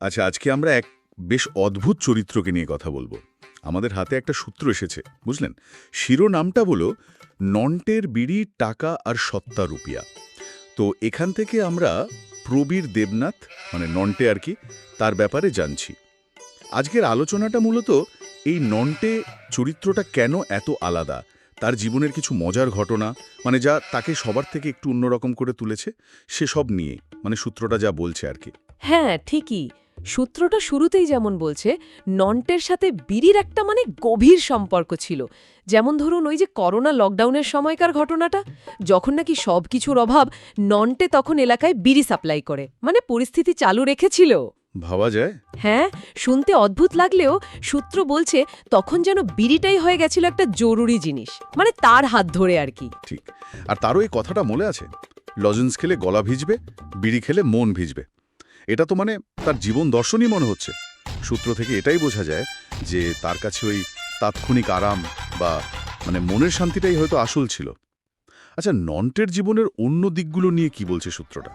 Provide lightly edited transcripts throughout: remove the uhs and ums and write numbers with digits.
আচ্ছা, আজকে আমরা এক বেশ অদ্ভুত চরিত্রকে নিয়ে কথা বলবো। আমাদের হাতে একটা সূত্র এসেছে, বুঝলেন? শিরোনামটা বলো নন্টের বিড়ি, টাকা আর সত্তা রুপিয়া। তো এখান থেকে আমরা প্রবীর দেবনাথ, মানে নন্টে আর কি, তার ব্যাপারে জানছি। আজকের আলোচনাটা মূলত এই নন্টে চরিত্রটা কেন এত আলাদা, তার জীবনের কিছু মজার ঘটনা, মানে যা তাকে সবার থেকে একটু অন্যরকম করে তুলেছে, সেসব নিয়ে, মানে সূত্রটা যা বলছে আর কি। হ্যাঁ, ঠিকই। সূত্রটা শুরুতেই যেমন বলছে, নন্টের সাথে বিড়ির একটা গভীর সম্পর্ক ছিল। যেমন ধরুন ওই যে করোনা লকডাউনের সময়কার ঘটনাটা, যখন নাকি সবকিছুর অভাব, নন্টে তখন এলাকায় বিড়ি সাপ্লাই করে, পরিস্থিতি চালু রেখেছিল। ভাবা যায়। হ্যাঁ, শুনতে অদ্ভুত লাগলেও সূত্র বলছে তখন যেন বিড়িটাই হয়ে গেছিল একটা জরুরি জিনিস, তার হাত ধরে আর কি। ঠিক। আর তারও এই কথাটা মনে আছে, লজেন্স খেলে গলা ভিজবে, বিড়ি খেলে মন ভিজবে। এটা তো তার জীবন দর্শনই মনে হচ্ছে। সূত্র থেকে এটাই বোঝা যায় যে তার কাছে ওই তাৎক্ষণিক আরাম বা মনের শান্তিটাই হয়তো আসল ছিল। আচ্ছা, নন্টের জীবনের অন্য দিকগুলো নিয়ে কি বলছে সূত্রটা?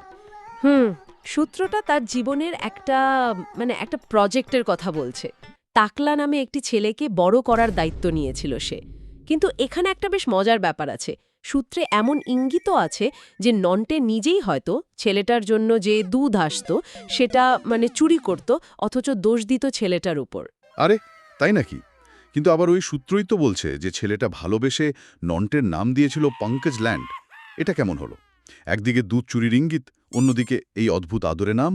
সূত্রটা তার জীবনের একটা প্রজেক্টের কথা বলছে। টাকলা নামে একটি ছেলেকে বড় করার দায়িত্ব নিয়েছিল সে। কিন্তু এখানে একটা বেশ মজার ব্যাপার আছে। সূত্রে এমন ইঙ্গিতও আছে যে নন্টে নিজেই হয়তো ছেলেটার জন্য যে দুধ আসতো সেটা চুরি করত, অথচ দোষ দিত ছেলেটার উপর। আরে, তাই নাকি? কিন্তু আবার ওই সূত্রই তো বলছে যে ছেলেটা ভালোবেসে নন্টের নাম দিয়েছিল পঙ্কজ ল্যান্ড। এটা কেমন হলো? একদিকে দুধ চুরির ইঙ্গিত, অন্যদিকে এই অদ্ভুত আদরে নাম।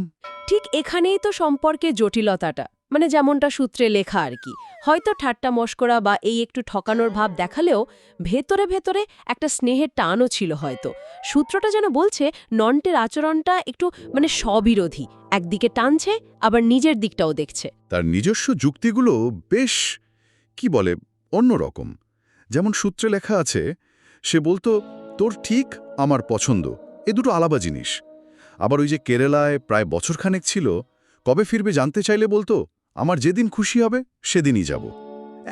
ঠিক এখানেই তো সম্পর্কে জটিলতাটা, যেমনটা সূত্রে লেখা আর কি। হয়তো ঠাট্টা মশকরা বা এই একটু ঠকানোর ভাব দেখালেও ভেতরে ভেতরে একটা স্নেহের টানও ছিল হয়তো। সূত্রটা যেন বলছে নন্টের আচরণটা একটু স্ববিরোধী, একদিকে টানছে আবার নিজের দিকটাও দেখছে। তার নিজস্ব যুক্তিগুলো বেশ, কি বলে, অন্যরকম। যেমন সূত্রে লেখা আছে, সে বলতো তোর ঠিক, আমার পছন্দ, এ দুটো আলাদা জিনিস। আবার ওই যে কেরালায় প্রায় বছরখানেক ছিল, কবে ফিরবে জানতে চাইলে বলতো আমার যেদিন খুশি হবে সেদিনই যাব।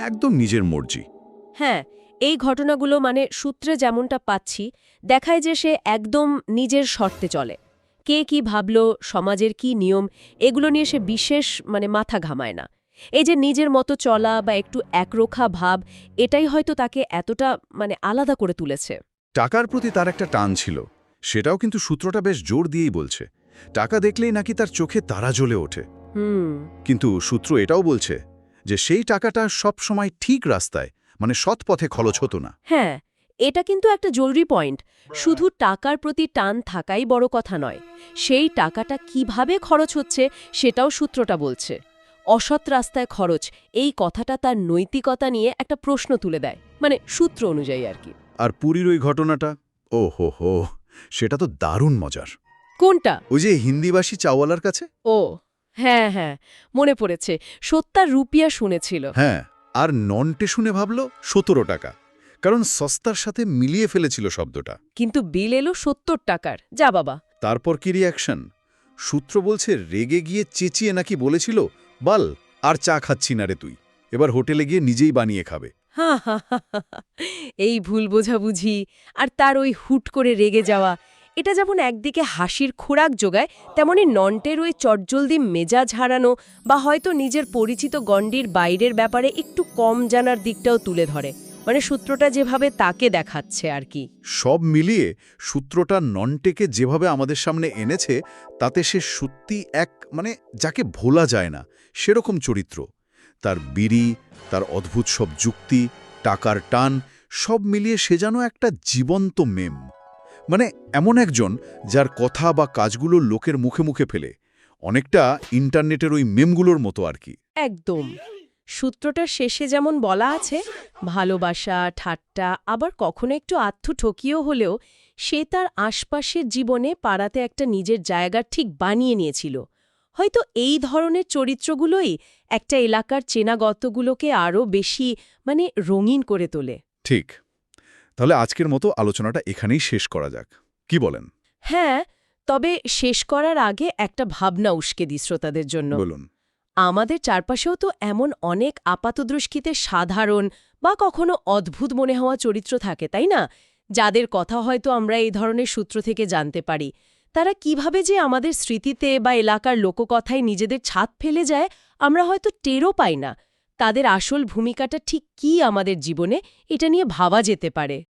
একদম নিজের মর্জি। হ্যাঁ, এই ঘটনাগুলো সূত্রে যেমনটা পাচ্ছি, দেখায় যে সে একদম নিজের শর্তে চলে। কে কি ভাবল, সমাজের কি নিয়ম, এগুলো নিয়ে সে বিশেষ মাথা ঘামায় না। এই যে নিজের মতো চলা বা একটু একরোখা ভাব, এটাই হয়তো তাকে এতটা আলাদা করে তুলেছে। টাকার প্রতি তার একটা টান ছিল, সেটাও কিন্তু সূত্রটা বেশ জোর দিয়েই বলছে। টাকা দেখলেই নাকি তার চোখে তারা জ্বলে ওঠে। কিন্তু সূত্র এটাও বলছে যে সেই টাকাটা সব সময় ঠিক রাস্তায়, সৎ পথে খরচ হতো না। হ্যাঁ, এটা কিন্তু একটা জরুরি পয়েন্ট। শুধু টাকার প্রতি টান থাকাই বড় কথা নয়, সেই টাকাটা কিভাবে খরচ হচ্ছে সেটাও সূত্রটা বলছে। অসৎ রাস্তায় খরচ, এই কথাটা তার নৈতিকতা নিয়ে একটা প্রশ্ন তুলে দেয়, সূত্র অনুযায়ী আর কি। আর পুরীর ওই ঘটনাটা, ও হো, সেটা তো দারুণ মজার। কোনটা? ওই যে হিন্দিভাষী চাওয়ালার কাছে। ও হ্যাঁ হ্যাঁ, মনে পড়েছে। সত্তার রুপিয়া শুনেছিল। হ্যাঁ, আর নন্টে শুনে ভাবল 17 টাকা, কারণ সস্তার সাথে মিলিয়ে ফেলেছিল শব্দটা। কিন্তু বিল এলো 70 টাকার। যা বাবা! তারপর কি রিয়াকশন? সূত্র বলছে রেগে গিয়ে চেঁচিয়ে নাকি বলেছিল, বাল, আর চা খাচ্ছি না রে তুই, এবার হোটেলে গিয়ে নিজেই বানিয়ে খাবে। হা হা হা হা হা। এই ভুল বোঝাবুঝি আর তার ওই হুট করে রেগে যাওয়া, এটা যেমন একদিকে হাসির খোরাক যোগায়, তেমনি নন্টের ওই চটজলদি মেজাজ হারানো বা হয়তো নিজের পরিচিত গণ্ডির বাইরের ব্যাপারে একটু কম জানার দিকটাও তুলে ধরে। সূত্রটা যেভাবে তাকে দেখাচ্ছে আর কি। সব মিলিয়ে সূত্রটা নন্টেকে যেভাবে আমাদের সামনে এনেছে, তাতে সে সত্যি এক যাকে ভোলা যায় না সেরকম চরিত্র। তার বিড়ি, তার অদ্ভুত সব যুক্তি, টাকার টান, সব মিলিয়ে সে যেন একটা জীবন্ত মেম। এমন একজন যার কথা বা কাজগুলো লোকের মুখে মুখে ফেলে, অনেকটা ইন্টারনেটের ওই মেমগুলোর মতো আর কি। একদম। সূত্রটার শেষে যেমন বলা আছে, ভালোবাসা, ঠাট্টা, আবার কখনো একটু ঠকিয়েও হলেও সে তার আশপাশের জীবনে পাড়াতে একটা নিজের জায়গা ঠিক বানিয়ে নিয়েছিল। হয়তো এই ধরনের চরিত্রগুলোই একটা এলাকার চেনাগতগুলোকে আরও বেশি রঙিন করে তোলে। ঠিক। তাহলে আজকের মতো আলোচনাটা এখানেই শেষ করা যাক, কি বলেন? হ্যাঁ, তবে শেষ করার আগে একটা ভাবনা উস্কে দিই শ্রোতাদের জন্য। বলুন। আমাদের চারপাশেও তো এমন অনেক আপাতদৃষ্টিতে সাধারণ বা কখনো অদ্ভুত মনে হওয়া চরিত্র থাকে, তাই না? যাদের কথা হয়তো আমরা এই ধরনের সূত্র থেকে জানতে পারি। তারা কিভাবে যে আমাদের স্মৃতিতে বা এলাকার লোককথায় নিজেদের ছাপ ফেলে যায় আমরা হয়তো টেরও পাই না। তাদের আসল ভূমিকাটা ঠিক কী আমাদের জীবনে, এটা নিয়ে ভাবা যেতে পারে।